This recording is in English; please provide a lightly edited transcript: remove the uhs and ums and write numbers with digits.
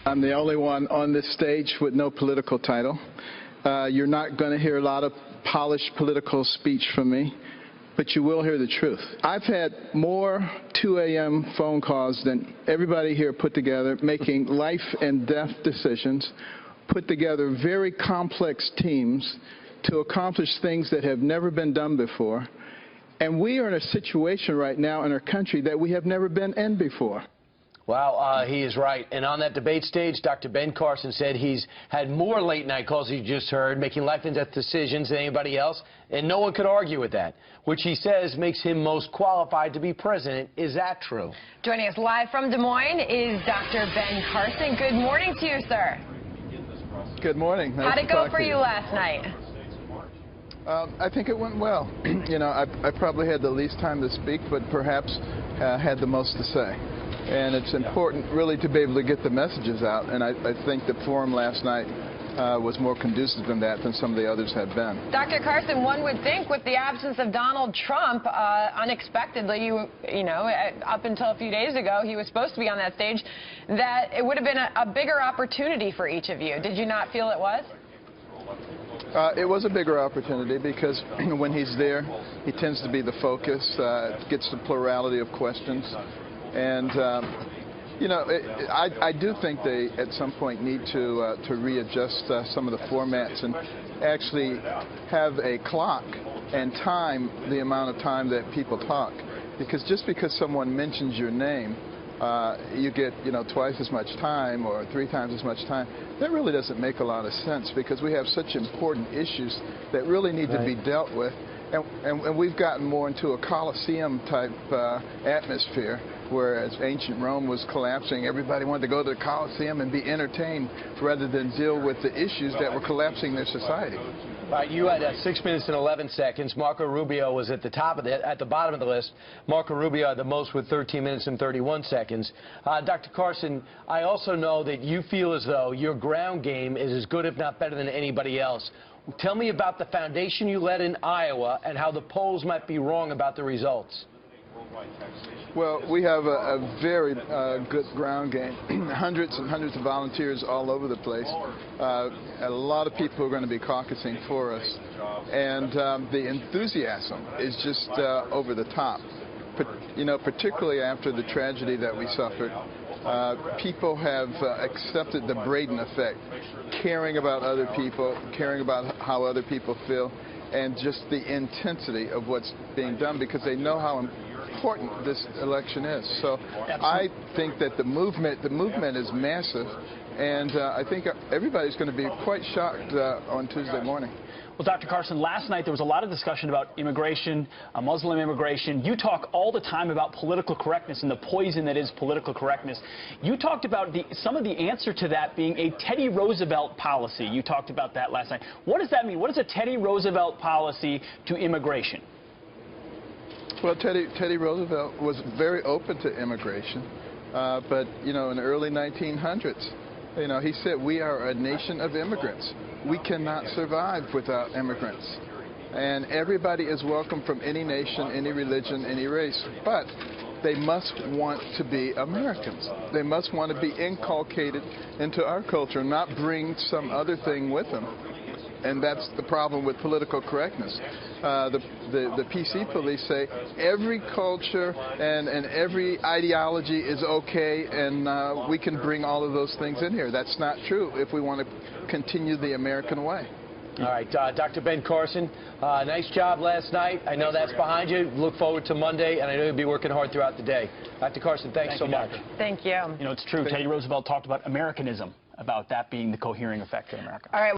I'm the only one on this stage with no political title. You're not going to hear a lot of polished political speech from me, but you will hear the truth. I've had more 2 a.m. phone calls than everybody here put together, making life and death decisions, put together very complex teams to accomplish things that have never been done before. And we are in a situation right now in our country that we have never been in before. Wow, he is right. And on that debate stage, Dr. Ben Carson said he's had more late-night calls you just heard, making life-and-death decisions than anybody else, and no one could argue with that, which he says makes him most qualified to be president. Is that true? Joining us live from Des Moines is Dr. Ben Carson. Good morning to you, sir. Good morning. How'd it go for you last night? I think it went well. You know, I probably had the least time to speak, but perhaps had the most to say. And it's important really to be able to get the messages out, and I think the forum last night was more conducive than that than some of the others had been. Dr. Carson, one would think with the absence of Donald Trump, unexpectedly, you know, up until a few days ago, he was supposed to be on that stage, that it would have been a bigger opportunity for each of you. Did you not feel it was? It was a bigger opportunity because when he's there, he tends to be the focus, gets the plurality of questions. And, you know, I do think they, at some point, need to readjust some of the formats and actually have a clock and time the amount of time that people talk. Because just because someone mentions your name, you get, you know, twice as much time or 3 times as much time. That really doesn't make a lot of sense because we have such important issues that really need to be dealt with. And we've gotten more into a Colosseum-type atmosphere, whereas ancient Rome was collapsing. Everybody wanted to go to the Colosseum and be entertained rather than deal with the issues that were collapsing their society. You had 6 minutes and 11 seconds. Marco Rubio was at the bottom of the list. Marco Rubio had the most with 13 minutes and 31 seconds. Dr. Carson, I also know that you feel as though your ground game is as good, if not better, than anybody else. Tell me about the foundation you led in Iowa and how the polls might be wrong about the results. Well, we have a very good ground game. Hundreds and hundreds of volunteers all over the place. A lot of people are going to be caucusing for us. And the enthusiasm is just over the top. You know, particularly after the tragedy that we suffered. People have accepted the Braden effect, caring about other people, caring about how other people feel, and just the intensity of what's being done because they know how important this election is. So I think that the movement is massive, and I think everybody's going to be quite shocked on Tuesday morning. Well, Dr. Carson, last night there was a lot of discussion about immigration, Muslim immigration. You talk all the time about political correctness and the poison that is political correctness. You talked about some of the answer to that being a Teddy Roosevelt policy. You talked about that last night. What does that mean? What is a Teddy Roosevelt policy to immigration? Well, Teddy Roosevelt was very open to immigration, but, you know, in the early 1900s, you know, he said, we are a nation of immigrants. We cannot survive without immigrants. And everybody is welcome from any nation, any religion, any race. But they must want to be Americans. They must want to be inculcated into our culture, not bring some other thing with them. And that's the problem with political correctness. The PC police say every culture and every ideology is okay, and we can bring all of those things in here. That's not true if we want to continue the American way. All right, Dr. Ben Carson, nice job last night. I know that's behind you. Look forward to Monday, and I know you'll be working hard throughout the day. Dr. Carson, thanks so much. Thank you. You know, it's true. Teddy Roosevelt talked about Americanism, about that being the cohering effect in America. All right.